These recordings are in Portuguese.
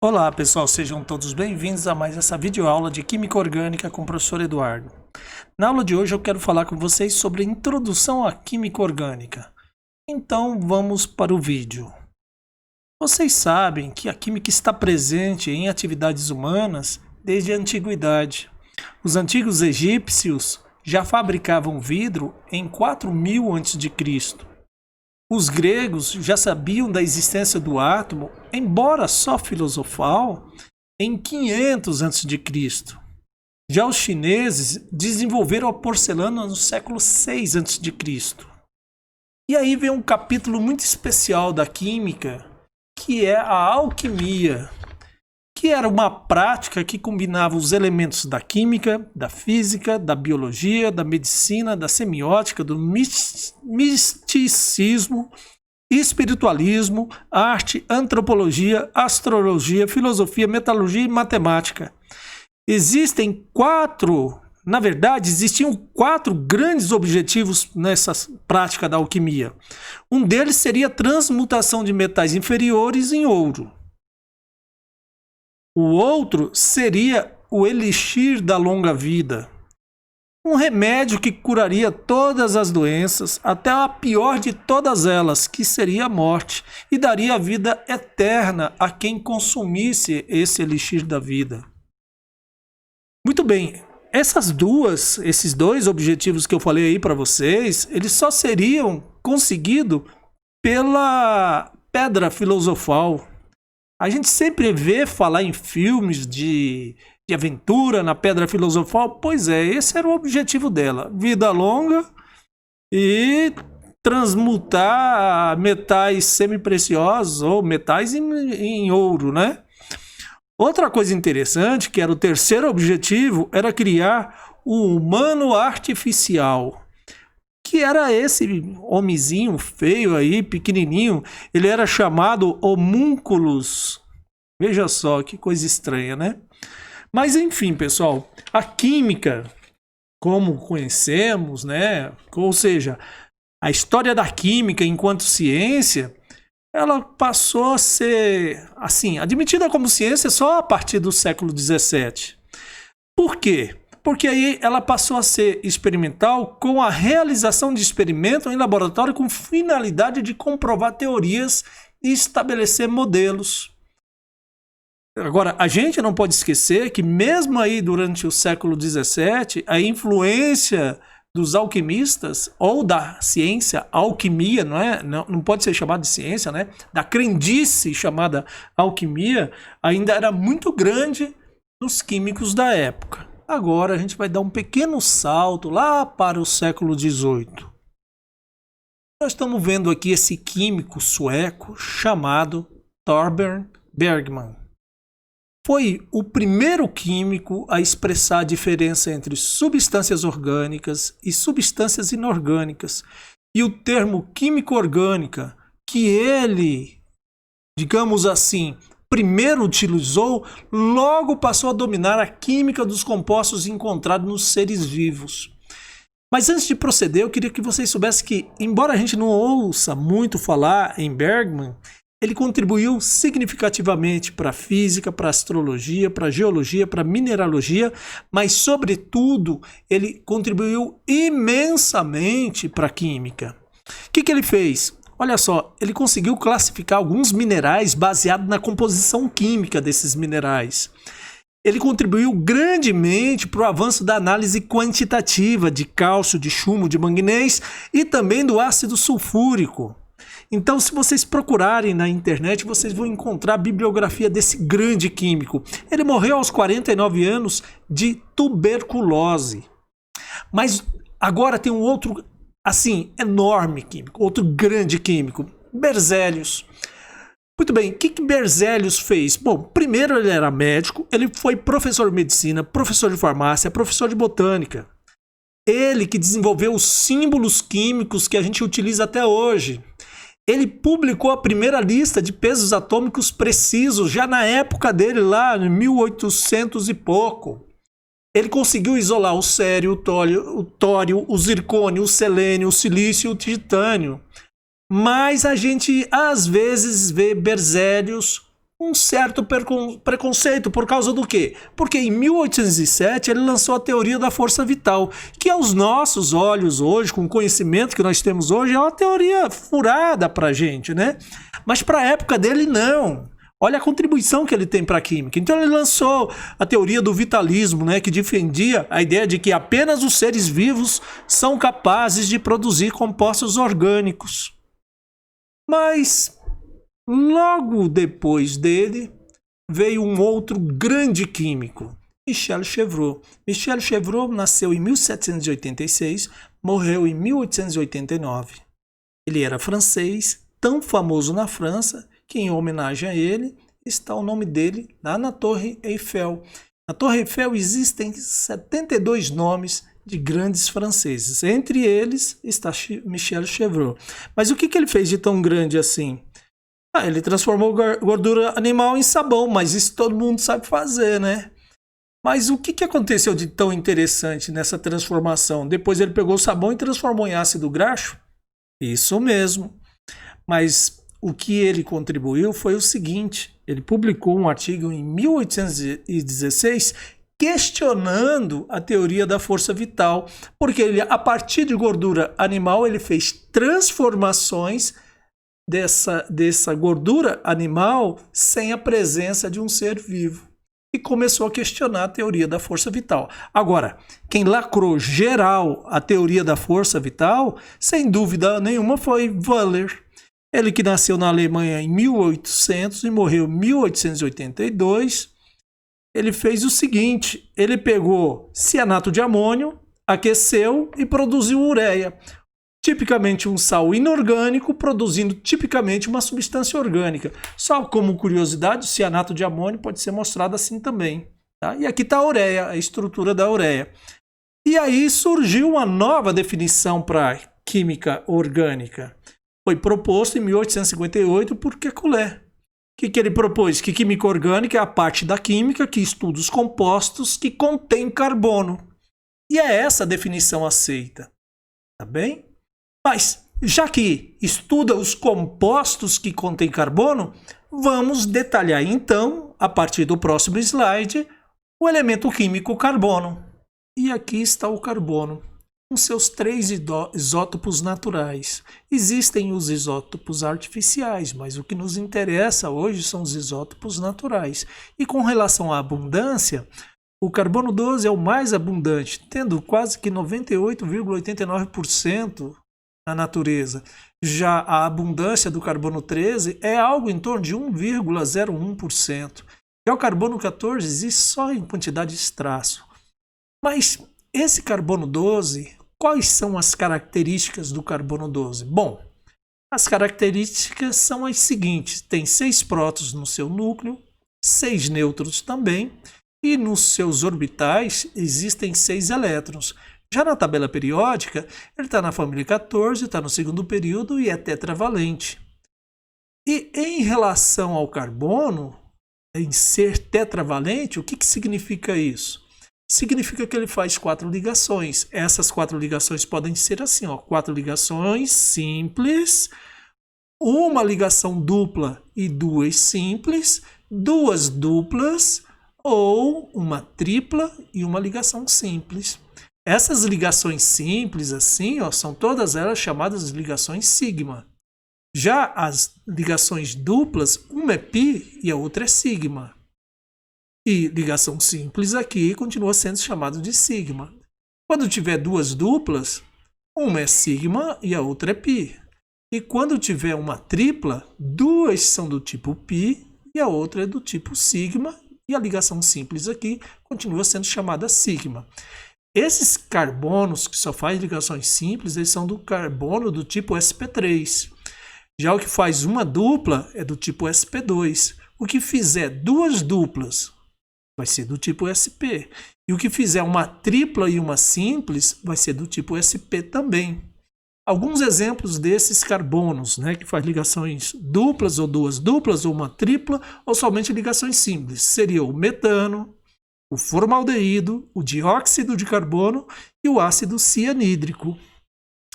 Olá pessoal, sejam todos bem-vindos a mais essa videoaula de Química Orgânica com o professor Eduardo. Na aula de hoje eu quero falar com vocês sobre a introdução à Química Orgânica. Então vamos para o vídeo. Vocês sabem que a química está presente em atividades humanas desde a antiguidade. Os antigos egípcios já fabricavam vidro em 4000 a.C. Os gregos já sabiam da existência do átomo, embora só filosofal, em 500 a.C. Já os chineses desenvolveram a porcelana no século 6 a.C. E aí vem um capítulo muito especial da química, que é a alquimia, que era uma prática que combinava os elementos da química, da física, da biologia, da medicina, da semiótica, do misticismo, espiritualismo, arte, antropologia, astrologia, filosofia, metalurgia e matemática. Existiam quatro grandes objetivos nessa prática da alquimia. Um deles seria a transmutação de metais inferiores em ouro. O outro seria o elixir da longa vida, um remédio que curaria todas as doenças, até a pior de todas elas, que seria a morte, e daria vida eterna a quem consumisse esse elixir da vida. Muito bem, esses dois objetivos que eu falei aí para vocês, eles só seriam conseguidos pela pedra filosofal. A gente sempre vê falar em filmes de aventura na pedra filosofal. Pois é, esse era o objetivo dela. Vida longa e transmutar metais semipreciosos ou metais em ouro, né? Outra coisa interessante, que era o terceiro objetivo, era criar o humano artificial. Que era esse homenzinho feio aí, pequenininho, ele era chamado homúnculos. Veja só, que coisa estranha, né? Mas enfim, pessoal, a química, como conhecemos, né? Ou seja, a história da química enquanto ciência, ela passou a ser, assim, admitida como ciência só a partir do século XVII. Por quê? Porque aí ela passou a ser experimental com a realização de experimentos em laboratório com finalidade de comprovar teorias e estabelecer modelos. Agora, a gente não pode esquecer que mesmo aí durante o século XVII, a influência dos alquimistas ou da ciência, alquimia, não pode ser chamada de ciência, né? Da crendice chamada alquimia, ainda era muito grande nos químicos da época. Agora a gente vai dar um pequeno salto lá para o século XVIII. Nós estamos vendo aqui esse químico sueco chamado Torbjörn Bergman. Foi o primeiro químico a expressar a diferença entre substâncias orgânicas e substâncias inorgânicas. E o termo química orgânica, que ele, digamos assim, primeiro utilizou, logo passou a dominar a química dos compostos encontrados nos seres vivos. Mas antes de proceder, eu queria que vocês soubessem que, embora a gente não ouça muito falar em Bergman, ele contribuiu significativamente para a física, para a astrologia, para a geologia, para a mineralogia, mas, sobretudo, ele contribuiu imensamente para a química. O que ele fez? Olha só, ele conseguiu classificar alguns minerais baseado na composição química desses minerais. Ele contribuiu grandemente para o avanço da análise quantitativa de cálcio, de chumbo, de manganês e também do ácido sulfúrico. Então, se vocês procurarem na internet, vocês vão encontrar a bibliografia desse grande químico. Ele morreu aos 49 anos de tuberculose. Mas agora tem um outro, assim, enorme químico, outro grande químico, Berzelius. Muito bem, o que Berzelius fez? Bom, primeiro ele era médico, ele foi professor de medicina, professor de farmácia, professor de botânica. Ele que desenvolveu os símbolos químicos que a gente utiliza até hoje. Ele publicou a primeira lista de pesos atômicos precisos já na época dele, lá em 1800 e pouco. Ele conseguiu isolar o cério, o tório, o zircônio, o selênio, o silício e o titânio. Mas a gente às vezes vê Berzelius um certo preconceito por causa do quê? Porque em 1807 ele lançou a teoria da força vital, que aos nossos olhos hoje, com o conhecimento que nós temos hoje, é uma teoria furada pra gente, né? Mas para a época dele, não. Olha a contribuição que ele tem para a química. Então ele lançou a teoria do vitalismo, né, que defendia a ideia de que apenas os seres vivos são capazes de produzir compostos orgânicos. Mas logo depois dele veio um outro grande químico, Michel Chevreul. Michel Chevreul nasceu em 1786, morreu em 1889. Ele era francês, tão famoso na França que em homenagem a ele está o nome dele lá na Torre Eiffel. Na Torre Eiffel existem 72 nomes de grandes franceses. Entre eles está Michel Chevreul. Mas o que ele fez de tão grande assim? Ele transformou gordura animal em sabão, mas isso todo mundo sabe fazer, né? Mas o que aconteceu de tão interessante nessa transformação? Depois ele pegou o sabão e transformou em ácido graxo? Isso mesmo. Mas o que ele contribuiu foi o seguinte: ele publicou um artigo em 1816 questionando a teoria da força vital, porque ele, a partir de gordura animal, ele fez transformações dessa gordura animal sem a presença de um ser vivo. E começou a questionar a teoria da força vital. Agora, quem lacrou geral a teoria da força vital, sem dúvida nenhuma, foi Wöhler. Ele que nasceu na Alemanha em 1800 e morreu em 1882, ele fez o seguinte: ele pegou cianato de amônio, aqueceu e produziu ureia, tipicamente um sal inorgânico, produzindo tipicamente uma substância orgânica. Só como curiosidade, o cianato de amônio pode ser mostrado assim também. Tá? E aqui está a ureia, a estrutura da ureia. E aí surgiu uma nova definição para química orgânica. Foi proposto em 1858 por Kekulé. O que ele propôs? Que química orgânica é a parte da química que estuda os compostos que contêm carbono. E é essa a definição aceita. Tá bem? Mas, já que estuda os compostos que contêm carbono, vamos detalhar então, a partir do próximo slide, o elemento químico carbono. E aqui está o carbono, com seus 3 isótopos naturais. Existem os isótopos artificiais, mas o que nos interessa hoje são os isótopos naturais. E com relação à abundância, o carbono 12 é o mais abundante, tendo quase que 98,89% na natureza. Já a abundância do carbono 13 é algo em torno de 1,01%. Já o carbono 14 existe só em quantidade de traço. Mas esse carbono 12, quais são as características do carbono 12? Bom, as características são as seguintes: tem 6 prótons no seu núcleo, 6 nêutrons também, e nos seus orbitais existem 6 elétrons. Já na tabela periódica, ele está na família 14, está no segundo período e é tetravalente. E em relação ao carbono, em ser tetravalente, o que significa isso? Significa que ele faz 4 ligações. Essas 4 ligações podem ser assim, 4 ligações simples, uma ligação dupla e 2 simples, 2 duplas ou uma tripla e uma ligação simples. Essas ligações simples, assim, são todas elas chamadas de ligações sigma. Já as ligações duplas, uma é π e a outra é sigma. E ligação simples aqui continua sendo chamada de sigma. Quando tiver 2 duplas, uma é sigma e a outra é π. E quando tiver uma tripla, 2 são do tipo π e a outra é do tipo sigma. E a ligação simples aqui continua sendo chamada sigma. Esses carbonos que só fazem ligações simples, eles são do carbono do tipo sp3. Já o que faz uma dupla é do tipo sp2. O que fizer 2 duplas vai ser do tipo sp. E o que fizer uma tripla e uma simples vai ser do tipo sp também. Alguns exemplos desses carbonos, né, que faz ligações duplas ou 2 duplas ou uma tripla ou somente ligações simples, seria o metano, o formaldeído, o dióxido de carbono e o ácido cianídrico.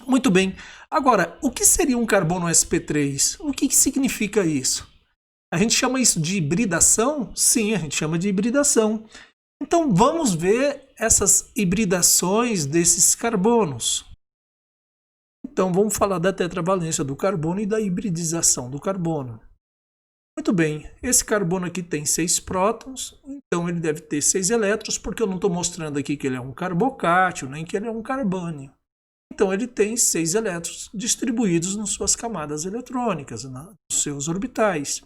Muito bem. Agora, o que seria um carbono sp3? O que significa isso? A gente chama isso de hibridação? Sim, a gente chama de hibridação. Então vamos ver essas hibridações desses carbonos. Então vamos falar da tetravalência do carbono e da hibridização do carbono. Muito bem, esse carbono aqui tem 6 prótons, então ele deve ter 6 elétrons, porque eu não estou mostrando aqui que ele é um carbocátio, nem que ele é um carbânio. Então ele tem 6 elétrons distribuídos nas suas camadas eletrônicas, nos seus orbitais.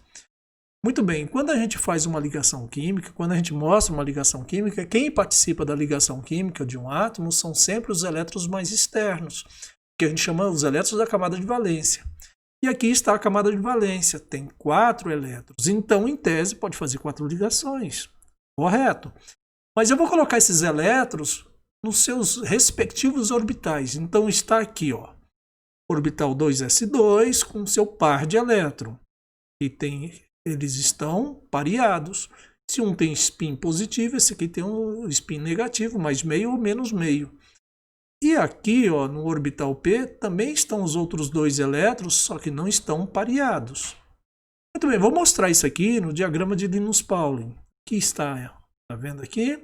Muito bem, quando a gente faz uma ligação química, quando a gente mostra uma ligação química, quem participa da ligação química de um átomo são sempre os elétrons mais externos, que a gente chama os elétrons da camada de valência. E aqui está a camada de valência, tem 4 elétrons. Então, em tese, pode fazer 4 ligações. Correto. Mas eu vou colocar esses elétrons nos seus respectivos orbitais. Então, está aqui, ó, orbital 2s2 com seu par de elétron. E eles estão pareados. Se um tem spin positivo, esse aqui tem um spin negativo, mais meio ou menos meio. E aqui, ó, no orbital P, também estão os outros 2 elétrons, só que não estão pareados. Muito bem, vou mostrar isso aqui no diagrama de Linus Pauling. Aqui está vendo aqui?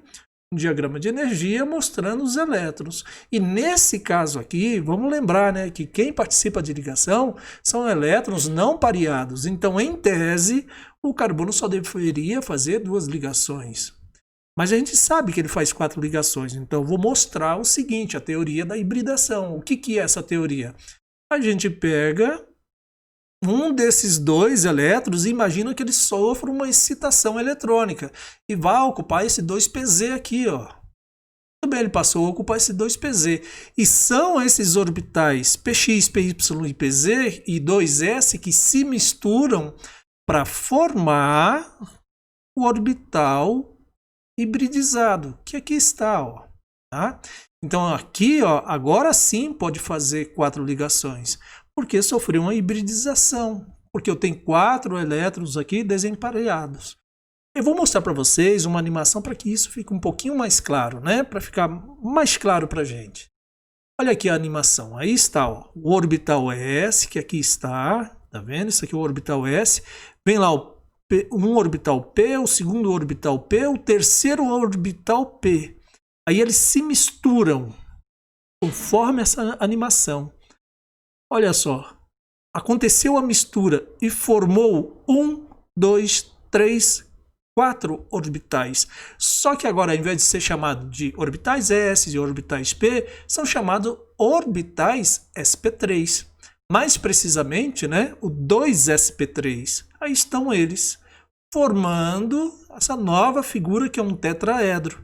Um diagrama de energia mostrando os elétrons. E nesse caso aqui, vamos lembrar, né, que quem participa de ligação são elétrons não pareados. Então, em tese, o carbono só deveria fazer 2 ligações. Mas a gente sabe que ele faz 4 ligações, então eu vou mostrar o seguinte, a teoria da hibridação. O que é essa teoria? A gente pega um desses 2 elétrons e imagina que ele sofra uma excitação eletrônica e vai ocupar esse 2pz aqui, ó. Muito bem, ele passou a ocupar esse 2pz. E são esses orbitais px, py e pz e 2s que se misturam para formar o orbital hibridizado, que aqui está, ó, tá? Então aqui, ó, agora sim pode fazer 4 ligações, porque sofreu uma hibridização, porque eu tenho 4 elétrons aqui desempareados. Eu vou mostrar para vocês uma animação para que isso fique um pouquinho mais claro, né? Para ficar mais claro para a gente. Olha aqui a animação, aí está, ó, o orbital S, que aqui está, tá vendo? Isso aqui é o orbital S, vem lá um orbital P, o segundo orbital P, o terceiro orbital P. Aí eles se misturam conforme essa animação. Olha só, aconteceu a mistura e formou 1, 2, 3, 4 orbitais. Só que agora, ao invés de ser chamado de orbitais S e orbitais P, são chamados orbitais sp3. Mais precisamente, né, o 2sp3. Aí estão eles, formando essa nova figura que é um tetraedro.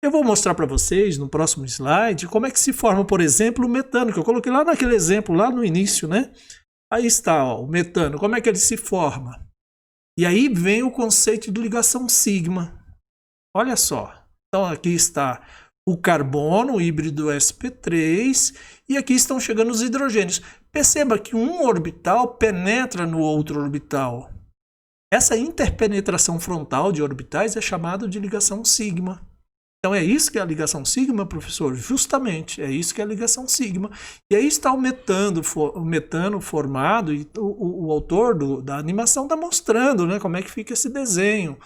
Eu vou mostrar para vocês no próximo slide como é que se forma, por exemplo, o metano, que eu coloquei lá naquele exemplo, lá no início, né? Aí está, ó, o metano, como é que ele se forma? E aí vem o conceito de ligação sigma. Olha só, então aqui está o carbono, o híbrido sp3, e aqui estão chegando os hidrogênios. Perceba que um orbital penetra no outro orbital. Essa interpenetração frontal de orbitais é chamada de ligação sigma. Então é isso que é a ligação sigma, professor? Justamente, é isso que é a ligação sigma. E aí está o metano formado, e o autor da animação está mostrando, né, como é que fica esse desenho,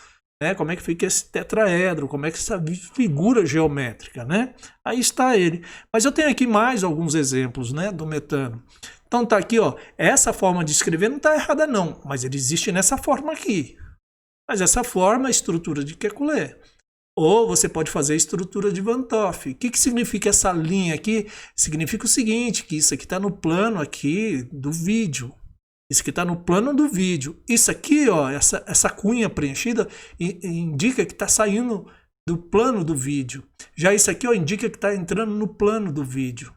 né, como é que fica esse tetraedro, como é que essa figura geométrica, né? Aí está ele. Mas eu tenho aqui mais alguns exemplos, né, do metano. Então tá aqui, ó, essa forma de escrever não está errada não, mas ele existe nessa forma aqui. Mas essa forma é a estrutura de Kekulé. Ou você pode fazer a estrutura de Van 't Hoff. O que significa essa linha aqui? Significa o seguinte, que isso aqui está no plano aqui do vídeo. Isso aqui está no plano do vídeo. Isso aqui, ó, essa cunha preenchida indica que está saindo do plano do vídeo. Já isso aqui, ó, indica que está entrando no plano do vídeo.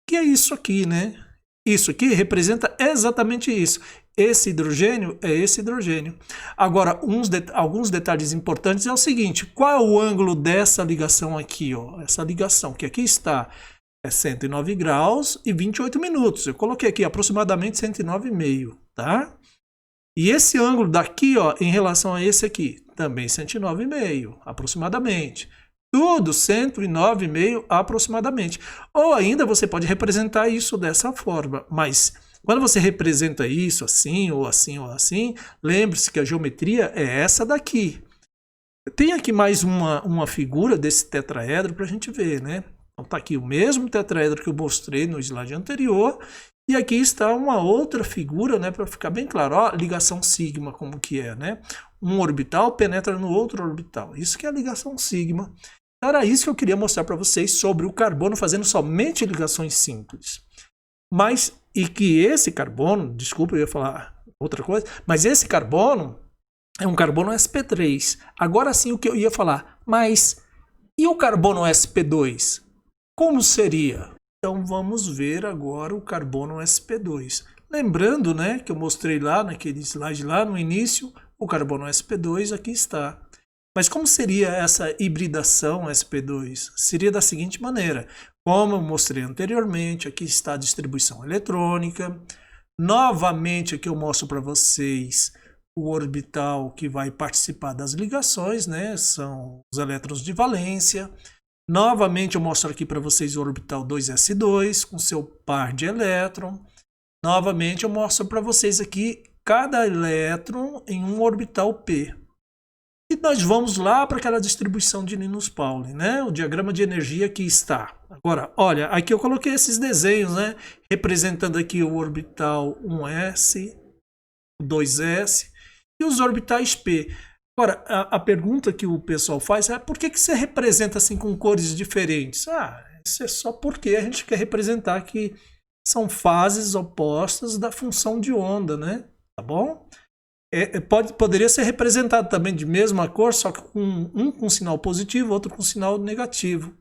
Que é isso aqui, né? Isso aqui representa exatamente isso. Esse hidrogênio é esse hidrogênio. Agora, alguns detalhes importantes é o seguinte, qual é o ângulo dessa ligação aqui? Ó? Essa ligação que aqui está é 109 graus e 28 minutos. Eu coloquei aqui aproximadamente 109,5, tá? E esse ângulo daqui, ó, em relação a esse aqui, também 109,5, aproximadamente. Tudo 109,5 aproximadamente. Ou ainda você pode representar isso dessa forma, mas Quando você representa isso assim, ou assim, ou assim, lembre-se que a geometria é essa daqui. Tem aqui mais uma figura desse tetraedro para a gente ver, né? Então tá aqui o mesmo tetraedro que eu mostrei no slide anterior. E aqui está uma outra figura, né, para ficar bem claro. Ó, ligação sigma, como que é, né? Um orbital penetra no outro orbital. Isso que é a ligação sigma. Era isso que eu queria mostrar para vocês sobre o carbono fazendo somente ligações simples. Mas, e que esse carbono, desculpa, eu ia falar outra coisa, mas esse carbono é um carbono sp3. Agora sim o que eu ia falar, mas e o carbono sp2? Como seria? Então vamos ver agora o carbono sp2. Lembrando, né, que eu mostrei lá naquele slide lá no início, o carbono sp2 aqui está. Mas como seria essa hibridação sp2? Seria da seguinte maneira, como eu mostrei anteriormente, aqui está a distribuição eletrônica. Novamente aqui eu mostro para vocês o orbital que vai participar das ligações, né? São os elétrons de valência. Novamente eu mostro aqui para vocês o orbital 2s2 com seu par de elétron. Novamente eu mostro para vocês aqui cada elétron em um orbital p. E nós vamos lá para aquela distribuição de Linus Pauling, né? O diagrama de energia que está. Agora, olha, aqui eu coloquei esses desenhos, né? Representando aqui o orbital 1s, 2s e os orbitais p. Agora, a pergunta que o pessoal faz é por que você representa assim com cores diferentes? Ah, isso é só porque a gente quer representar que são fases opostas da função de onda, né? Tá bom? Poderia ser representado também de mesma cor, só que um com sinal positivo, outro com sinal negativo.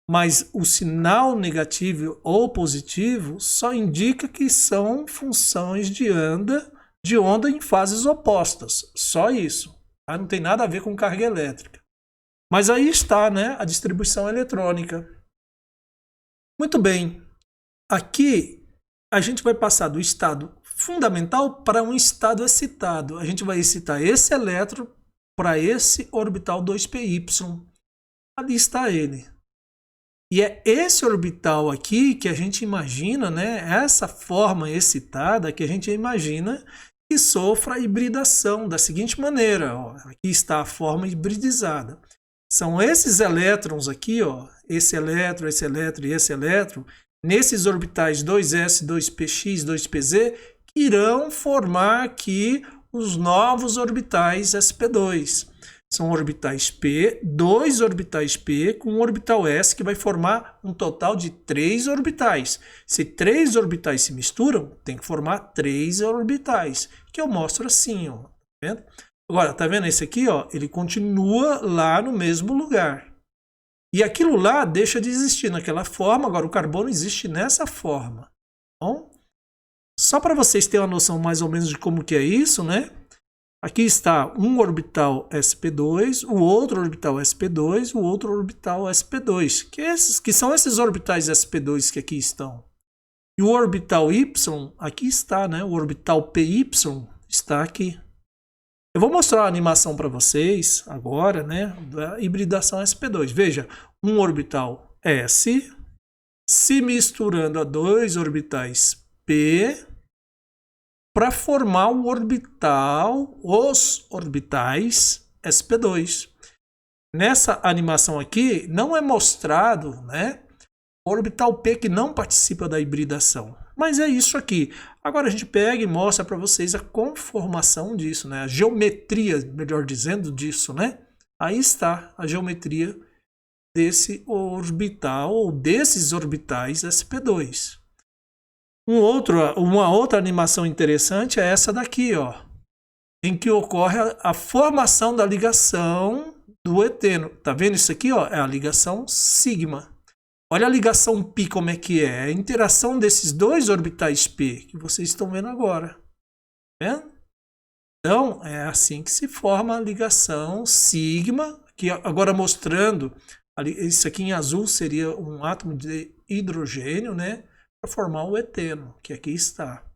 Mas o sinal negativo ou positivo só indica que são funções de onda em fases opostas. Só isso. Não tem nada a ver com carga elétrica. Mas aí está, né, a distribuição eletrônica. Muito bem. Aqui a gente vai passar do estado fundamental para um estado excitado. A gente vai excitar esse elétron para esse orbital 2py. Ali está ele. E é esse orbital aqui que a gente imagina, né, essa forma excitada que a gente imagina que sofra a hibridação da seguinte maneira. Ó, aqui está a forma hibridizada. São esses elétrons aqui, ó, esse elétron e esse elétron, nesses orbitais 2s, 2px, 2pz, que irão formar aqui os novos orbitais sp2. São orbitais p, 2 orbitais p com um orbital s que vai formar um total de 3 orbitais. Se 3 orbitais se misturam, tem que formar 3 orbitais, que eu mostro assim, ó. Tá vendo? Agora, tá vendo esse aqui, ó? Ele continua lá no mesmo lugar. E aquilo lá deixa de existir naquela forma, agora o carbono existe nessa forma. Bom? Só para vocês terem uma noção mais ou menos de como que é isso, né? Aqui está um orbital sp2, o outro orbital sp2, o outro orbital sp2, que são esses orbitais sp2 que aqui estão. E o orbital y, aqui está, né? O orbital py está aqui. Eu vou mostrar a animação para vocês agora, né? Da hibridação sp2. Veja, um orbital s se misturando a 2 orbitais p para formar o orbital, os orbitais sp2. Nessa animação aqui não é mostrado, né, o orbital p que não participa da hibridação. Mas é isso aqui. Agora a gente pega e mostra para vocês a conformação disso, né, a geometria, melhor dizendo, disso, né? Aí está a geometria desse orbital ou desses orbitais sp2. Uma outra animação interessante é essa daqui, ó, em que ocorre a formação da ligação do eteno. Tá vendo isso aqui, ó? É a ligação sigma. Olha a ligação π como é que é. É a interação desses 2 orbitais p que vocês estão vendo agora. Tá vendo? Então, é assim que se forma a ligação sigma, que agora mostrando, isso aqui em azul seria um átomo de hidrogênio, né? Para formar o eteno, que aqui está.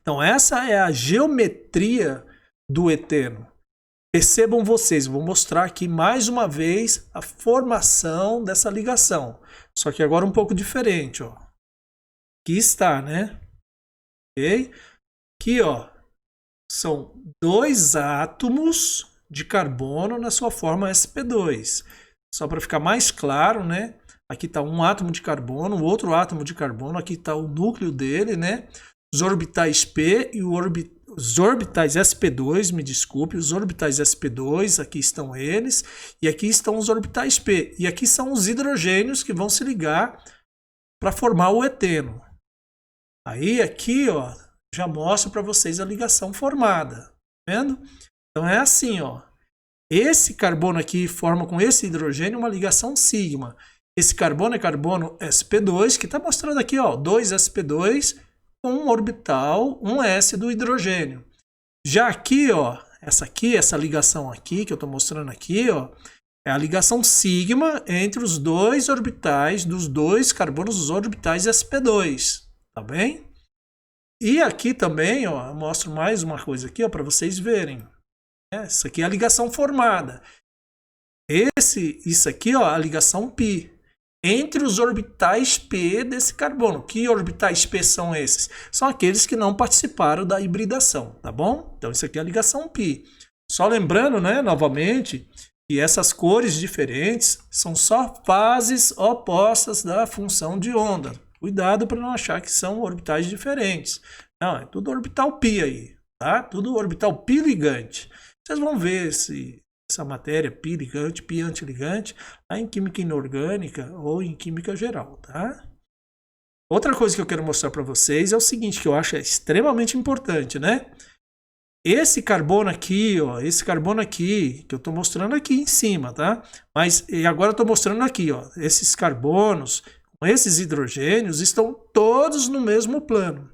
Então, essa é a geometria do eteno. Percebam vocês, vou mostrar aqui mais uma vez a formação dessa ligação. Só que agora um pouco diferente, ó. Aqui está, né? ok? Aqui, ó, são 2 átomos de carbono na sua forma sp2. Só para ficar mais claro, né? Aqui está um átomo de carbono, o outro átomo de carbono, aqui está o núcleo dele, né? Os orbitais P e os orbitais sp2, me desculpe, os orbitais sp2, aqui estão eles, e aqui estão os orbitais P. E aqui são os hidrogênios que vão se ligar para formar o eteno. Aí aqui, ó, já mostro para vocês a ligação formada, tá vendo? Então é assim, ó. Esse carbono aqui forma com esse hidrogênio uma ligação sigma. Esse carbono é carbono sp2, que está mostrando aqui, ó, 2 sp2 com um orbital, um s do hidrogênio. Já aqui, ó, essa ligação aqui, que eu estou mostrando aqui, ó, é a ligação sigma entre os 2 orbitais dos 2 carbonos, os orbitais sp2, tá bem? E aqui também, ó, eu mostro mais uma coisa aqui, ó, para vocês verem. Essa aqui é a ligação formada. Isso aqui, ó, a ligação π entre os orbitais P desse carbono. Que orbitais P são esses? São aqueles que não participaram da hibridação, tá bom? Então isso aqui é a ligação π. Só lembrando, né, novamente, que essas cores diferentes são só fases opostas da função de onda. Cuidado para não achar que são orbitais diferentes. Não, é tudo orbital π aí, tá? Tudo orbital π ligante. Vocês vão ver essa matéria π ligante, π antiligante, lá em química inorgânica ou em química geral, tá? Outra coisa que eu quero mostrar para vocês é o seguinte, que eu acho extremamente importante, né? Esse carbono aqui, ó, esse carbono aqui, que eu estou mostrando aqui em cima, tá? Mas agora eu estou mostrando aqui, ó, esses carbonos, esses hidrogênios estão todos no mesmo plano.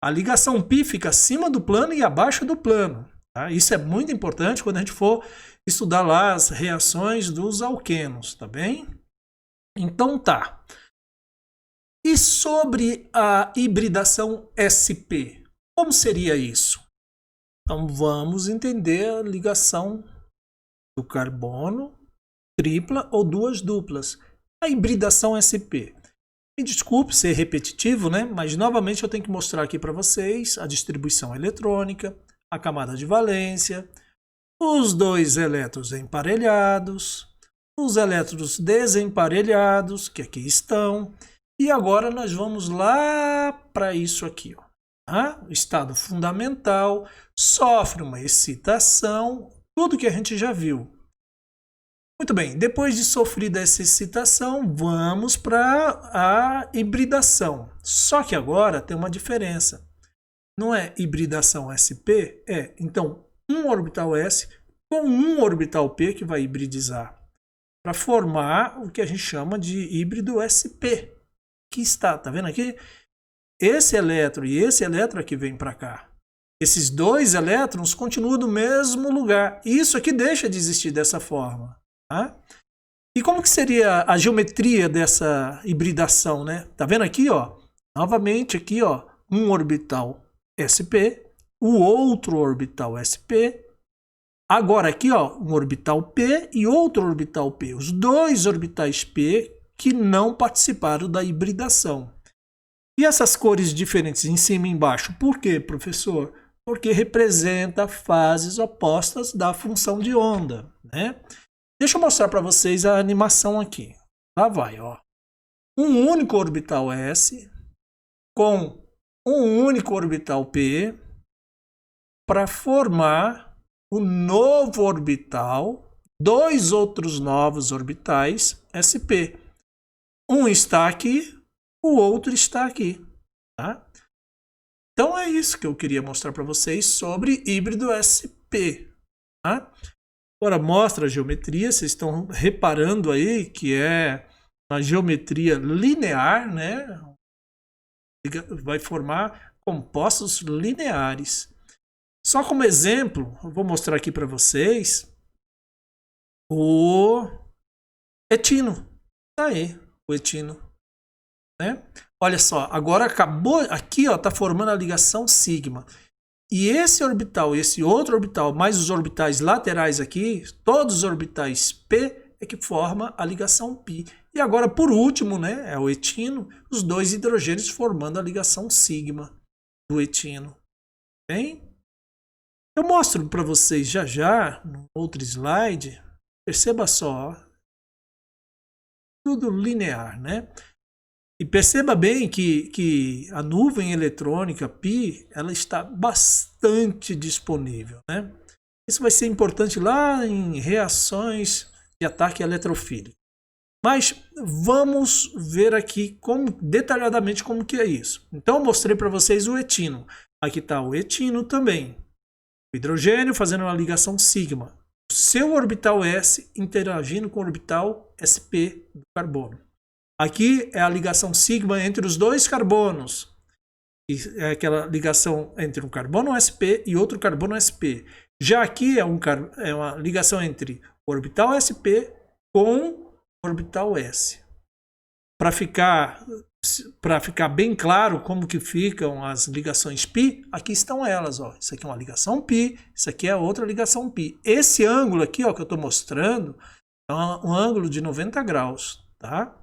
A ligação π fica acima do plano e abaixo do plano. Tá? Isso é muito importante quando a gente for estudar lá as reações dos alquenos, tá bem? Então tá. E sobre a hibridação sp? Como seria isso? Então vamos entender a ligação do carbono tripla ou duas duplas. A hibridação sp. Me desculpe ser repetitivo, né? Mas novamente eu tenho que mostrar aqui para vocês a distribuição eletrônica, a camada de valência, os 2 elétrons emparelhados, os elétrons desemparelhados, que aqui estão, e agora nós vamos lá para isso aqui, ó. Tá? O estado fundamental sofre uma excitação, tudo que a gente já viu. Muito bem, depois de sofrida essa excitação, vamos para a hibridação. Só que agora tem uma diferença. Não é hibridação sp? Então, um orbital s com um orbital p que vai hibridizar para formar o que a gente chama de híbrido sp. Que está, tá vendo aqui? Esse elétron e esse elétron aqui vem para cá. Esses 2 elétrons continuam no mesmo lugar. Isso aqui deixa de existir dessa forma. Tá? E como que seria a geometria dessa hibridação, né? Tá vendo aqui, ó? Novamente aqui, ó, um orbital sp, o outro orbital sp. Agora aqui, ó, um orbital p e outro orbital p. Os 2 orbitais p que não participaram da hibridação. E essas cores diferentes em cima e embaixo, por quê, professor? Porque representa fases opostas da função de onda, né? Deixa eu mostrar para vocês a animação aqui. Lá vai, ó. Um único orbital S com um único orbital P para formar o novo orbital, 2 outros novos orbitais sp. Um está aqui, o outro está aqui. Tá? Então é isso que eu queria mostrar para vocês sobre híbrido sp. Tá? Agora mostra a geometria, vocês estão reparando aí que é uma geometria linear, né? Vai formar compostos lineares. Só como exemplo, eu vou mostrar aqui para vocês o etino. Tá aí, o etino. Né? Olha só, agora acabou aqui, ó, tá formando a ligação sigma. E esse orbital, esse outro orbital, mais os orbitais laterais aqui, todos os orbitais P é que forma a ligação π. E agora, por último, né, é o etino, os 2 hidrogênios formando a ligação sigma do etino. Bem? Eu mostro para vocês já, no outro slide. Perceba só, tudo linear, né? E perceba bem que a nuvem eletrônica Pi, ela está bastante disponível, né? Isso vai ser importante lá em reações de ataque eletrofílico. Mas vamos ver aqui detalhadamente como que é isso. Então eu mostrei para vocês o etino. Aqui está o etino também. O hidrogênio fazendo uma ligação sigma. O seu orbital S interagindo com o orbital sp do carbono. Aqui é a ligação sigma entre os dois carbonos. É aquela ligação entre um carbono sp e outro carbono sp. Já aqui é uma ligação entre o orbital sp com o orbital s. Para ficar bem claro como que ficam as ligações π, aqui estão elas. Ó. Isso aqui é uma ligação π, isso aqui é outra ligação π. Esse ângulo aqui, ó, que eu estou mostrando é um ângulo de 90 graus. Tá?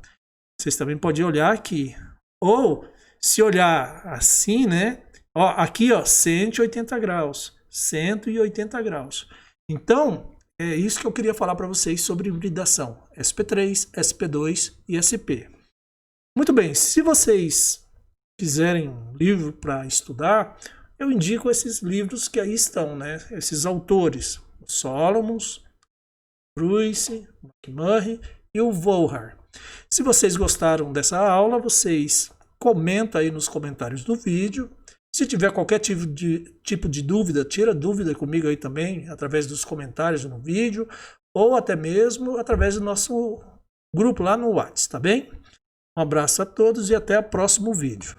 Vocês também podem olhar aqui. Ou, se olhar assim, né? Ó, aqui, ó, 180 graus. 180 graus. Então, é isso que eu queria falar para vocês sobre hibridação. SP3, SP2 e SP. Muito bem, se vocês quiserem um livro para estudar, eu indico esses livros que aí estão, né? Esses autores, Solomons, Bruce, McMurray e o Volhar. Se vocês gostaram dessa aula, vocês comentam aí nos comentários do vídeo. Se tiver qualquer tipo de dúvida, tira dúvida comigo aí também, através dos comentários no vídeo, ou até mesmo através do nosso grupo lá no WhatsApp, tá bem? Um abraço a todos e até o próximo vídeo.